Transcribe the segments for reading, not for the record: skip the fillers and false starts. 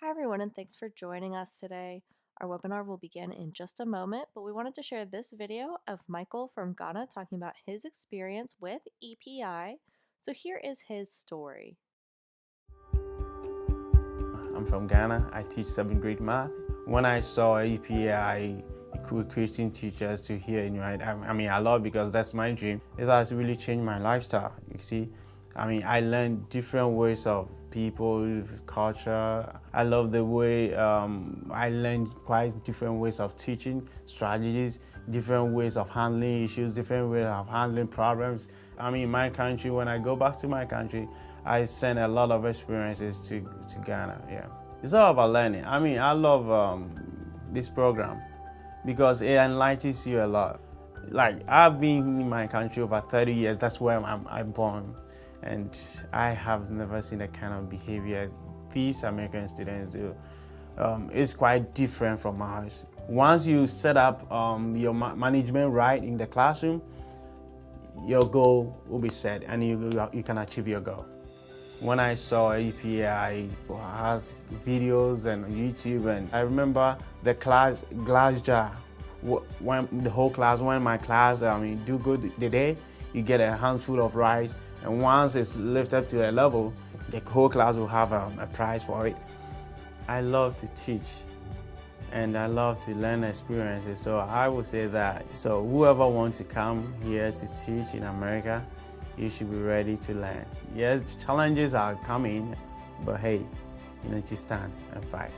Hi, everyone, and thanks for joining us today. Our webinar will begin in just a moment, but we wanted to share this video of Michael from Ghana talking about his experience with EPI. So here is his story. I'm from Ghana. I teach 7th grade math. When I saw EPI recruiting teachers to here in United, I love it because that's my dream. It has really changed my lifestyle. You see, I learned different ways of people, culture. I love the way I learned quite different ways of teaching, strategies, different ways of handling issues, different ways of handling problems. My country, when I go back to my country, I send a lot of experiences to Ghana. Yeah, it's all about learning. I love this program because it enlightens you a lot. Like, I've been in my country over 30 years. That's where I'm born, and I have never seen the kind of behavior these American students do. It's quite different from ours. Once you set up your management right in the classroom, your goal will be set, and you can achieve your goal. When I saw EPI has videos and on YouTube, and I remember the class glass jar. When the whole class, when my class, do good the day, you get a handful of rice, and once it's lifted to a level, the whole class will have a prize for it. I love to teach, and I love to learn experiences. So I would say that. So whoever wants to come here to teach in America, you should be ready to learn. Yes, challenges are coming, but hey, you need to stand and fight.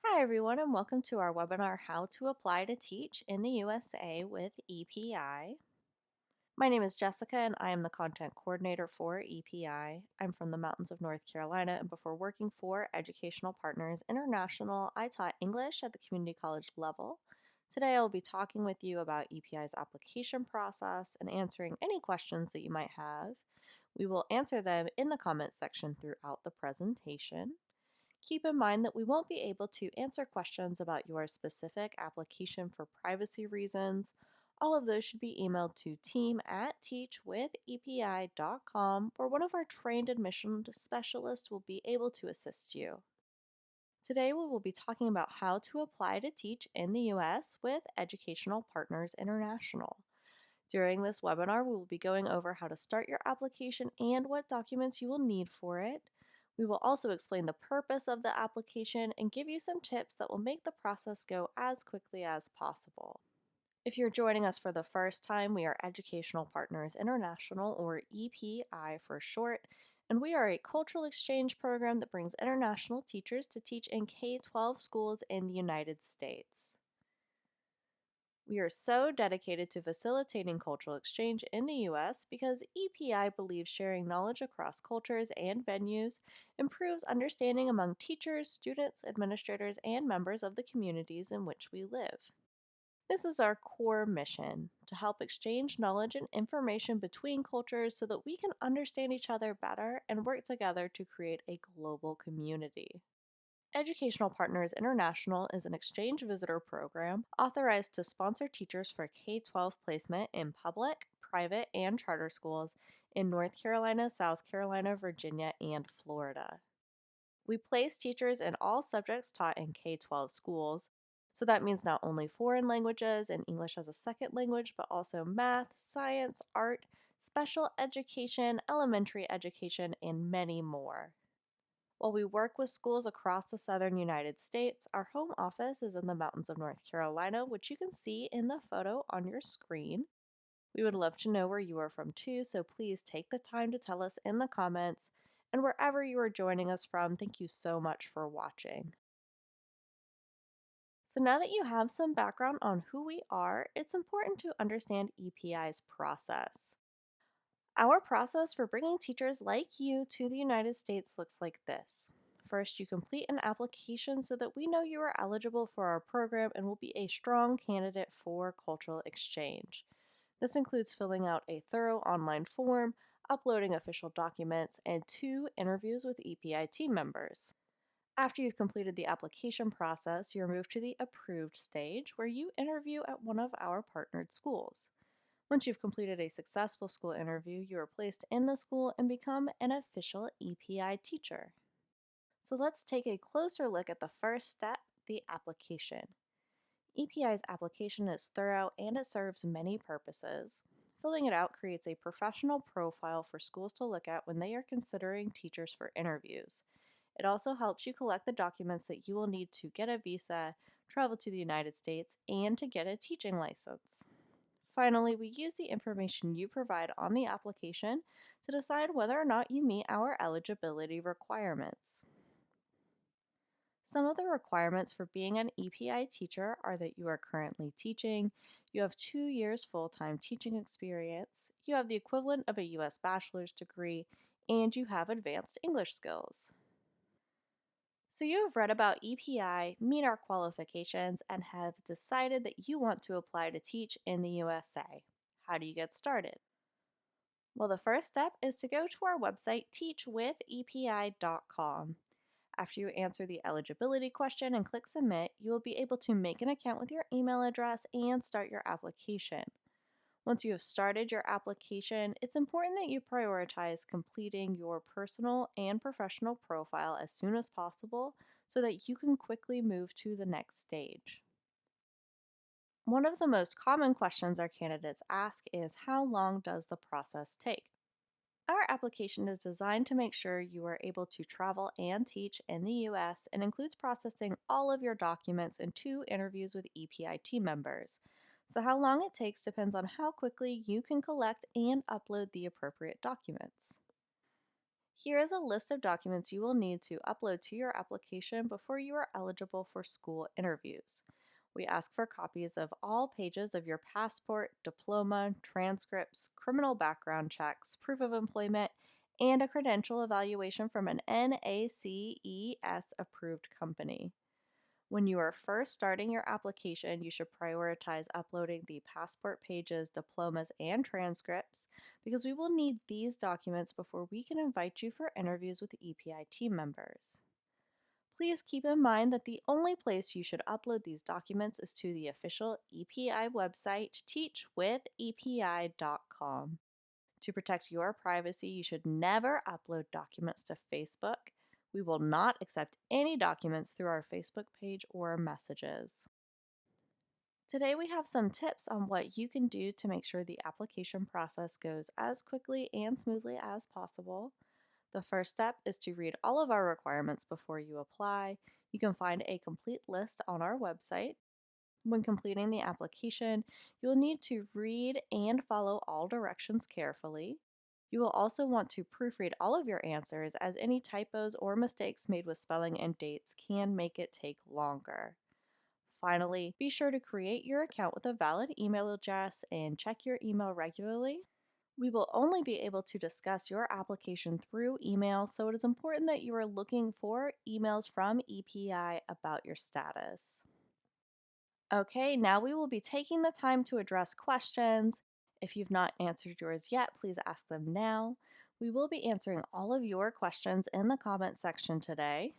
Hi, everyone, and welcome to our webinar, How to Apply to Teach in the USA with EPI. My name is Jessica, and I am the content coordinator for EPI. I'm from the mountains of North Carolina, and before working for Educational Partners International, I taught English at the community college level. Today, I will be talking with you about EPI's application process and answering any questions that you might have. We will answer them in the comments section throughout the presentation. Keep in mind that we won't be able to answer questions about your specific application for privacy reasons. All of those should be emailed to team@teachwithepi.com, where one of our trained admission specialists will be able to assist you. Today, we will be talking about how to apply to teach in the U.S. with Educational Partners International. During this webinar, we will be going over how to start your application and what documents you will need for it. We will also explain the purpose of the application and give you some tips that will make the process go as quickly as possible. If you're joining us for the first time, we are Educational Partners International, or EPI for short, and we are a cultural exchange program that brings international teachers to teach in K-12 schools in the United States. We are so dedicated to facilitating cultural exchange in the U.S. because EPI believes sharing knowledge across cultures and venues improves understanding among teachers, students, administrators, and members of the communities in which we live. This is our core mission, to help exchange knowledge and information between cultures so that we can understand each other better and work together to create a global community. Educational Partners International is an exchange visitor program authorized to sponsor teachers for K-12 placement in public, private, and charter schools in North Carolina, South Carolina, Virginia, and Florida. We place teachers in all subjects taught in K-12 schools, so that means not only foreign languages and English as a second language, but also math, science, art, special education, elementary education, and many more. While we work with schools across the southern United States, our home office is in the mountains of North Carolina, which you can see in the photo on your screen. We would love to know where you are from too, so please take the time to tell us in the comments. And wherever you are joining us from, thank you so much for watching. So now that you have some background on who we are, it's important to understand EPI's process. Our process for bringing teachers like you to the United States looks like this. First, you complete an application so that we know you are eligible for our program and will be a strong candidate for cultural exchange. This includes filling out a thorough online form, uploading official documents, and 2 interviews with EPI team members. After you've completed the application process, you're moved to the approved stage where you interview at one of our partnered schools. Once you've completed a successful school interview, you are placed in the school and become an official EPI teacher. So let's take a closer look at the first step, the application. EPI's application is thorough and it serves many purposes. Filling it out creates a professional profile for schools to look at when they are considering teachers for interviews. It also helps you collect the documents that you will need to get a visa, travel to the United States, and to get a teaching license. Finally, we use the information you provide on the application to decide whether or not you meet our eligibility requirements. Some of the requirements for being an EPI teacher are that you are currently teaching, you have 2 years full-time teaching experience, you have the equivalent of a U.S. bachelor's degree, and you have advanced English skills. So you have read about EPI, meet our qualifications, and have decided that you want to apply to teach in the USA. How do you get started? Well, the first step is to go to our website, teachwithepi.com. After you answer the eligibility question and click submit, you will be able to make an account with your email address and start your application. Once you have started your application, it's important that you prioritize completing your personal and professional profile as soon as possible so that you can quickly move to the next stage. One of the most common questions our candidates ask is, how long does the process take? Our application is designed to make sure you are able to travel and teach in the U.S. and includes processing all of your documents and 2 interviews with EPI team members. So, how long it takes depends on how quickly you can collect and upload the appropriate documents. Here is a list of documents you will need to upload to your application before you are eligible for school interviews. We ask for copies of all pages of your passport, diploma, transcripts, criminal background checks, proof of employment, and a credential evaluation from an NACES approved company. When you are first starting your application, you should prioritize uploading the passport pages, diplomas, and transcripts because we will need these documents before we can invite you for interviews with EPI team members. Please keep in mind that the only place you should upload these documents is to the official EPI website, teachwithepi.com. To protect your privacy, you should never upload documents to Facebook. We will not accept any documents through our Facebook page or messages. Today, we have some tips on what you can do to make sure the application process goes as quickly and smoothly as possible. The first step is to read all of our requirements before you apply. You can find a complete list on our website. When completing the application, you'll need to read and follow all directions carefully. You will also want to proofread all of your answers, as any typos or mistakes made with spelling and dates can make it take longer. Finally, be sure to create your account with a valid email address and check your email regularly. We will only be able to discuss your application through email, so it is important that you are looking for emails from EPI about your status. Okay, now we will be taking the time to address questions. If you've not answered yours yet, please ask them now. We will be answering all of your questions in the comment section today.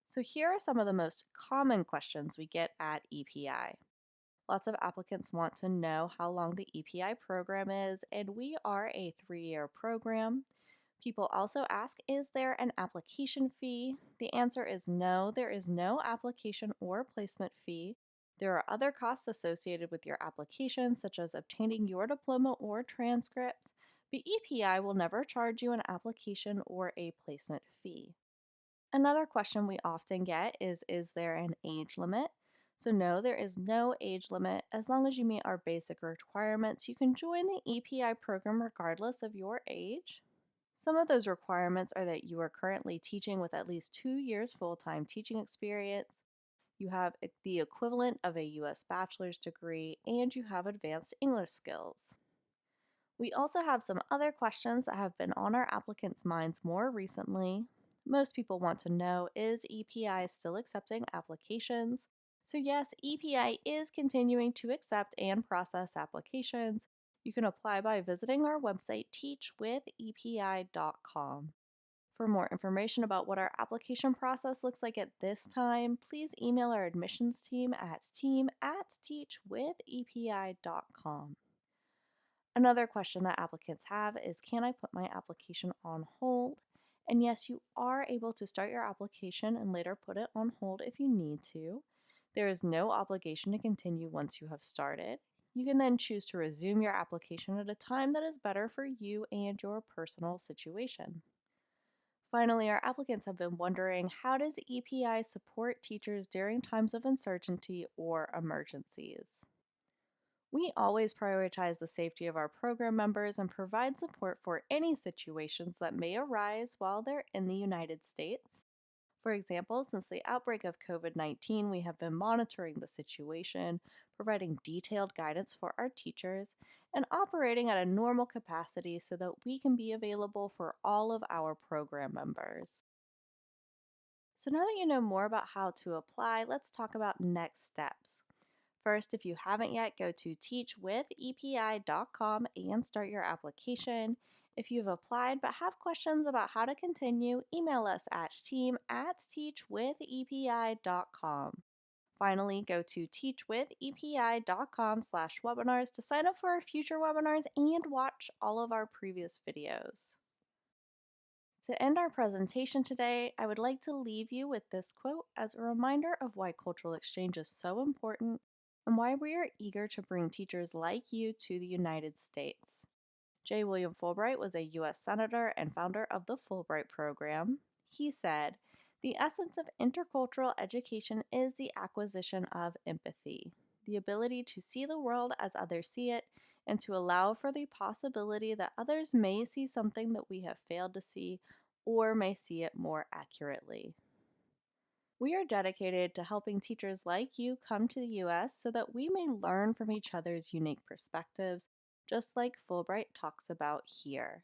So here are some of the most common questions we get at EPI. Lots of applicants want to know how long the EPI program is, and we are a 3-year program. People also ask, is there an application fee? The answer is no, there is no application or placement fee. There are other costs associated with your application, such as obtaining your diploma or transcripts, but EPI will never charge you an application or a placement fee. Another question we often get is there an age limit? So, no, there is no age limit. As long as you meet our basic requirements, you can join the EPI program regardless of your age. Some of those requirements are that you are currently teaching with at least 2 years full time teaching experience, you have the equivalent of a U.S. bachelor's degree, and you have advanced English skills. We also have some other questions that have been on our applicants' minds more recently. Most people want to know, is EPI still accepting applications? So, yes, EPI is continuing to accept and process applications. You can apply by visiting our website teachwithepi.com. For more information about what our application process looks like at this time, please email our admissions team@teachwithepi.com. Another question that applicants have is, can I put my application on hold? And yes, you are able to start your application and later put it on hold if you need to. There is no obligation to continue once you have started. You can then choose to resume your application at a time that is better for you and your personal situation. Finally, our applicants have been wondering, how does EPI support teachers during times of uncertainty or emergencies? We always prioritize the safety of our program members and provide support for any situations that may arise while they're in the United States. For example, since the outbreak of COVID-19, we have been monitoring the situation, providing detailed guidance for our teachers, and operating at a normal capacity so that we can be available for all of our program members. So, now that you know more about how to apply, let's talk about next steps. First, if you haven't yet, go to teachwithepi.com and start your application. If you've applied but have questions about how to continue, email us at team@teachwithepi.com. Finally, go to teachwithepi.com/webinars to sign up for our future webinars and watch all of our previous videos. To end our presentation today, I would like to leave you with this quote as a reminder of why cultural exchange is so important and why we are eager to bring teachers like you to the United States. J. William Fulbright was a U.S. Senator and founder of the Fulbright Program. He said, "The essence of intercultural education is the acquisition of empathy, the ability to see the world as others see it, and to allow for the possibility that others may see something that we have failed to see or may see it more accurately." We are dedicated to helping teachers like you come to the U.S. so that we may learn from each other's unique perspectives, just like Fulbright talks about here.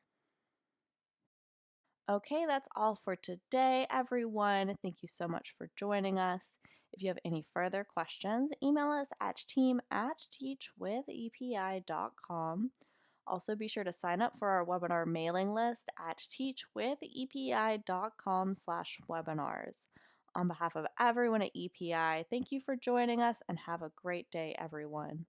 Okay, that's all for today, everyone. Thank you so much for joining us. If you have any further questions, email us at team@teachwithepi.com. Also, be sure to sign up for our webinar mailing list at teachwithepi.com/webinars. On behalf of everyone at EPI, thank you for joining us and have a great day, everyone.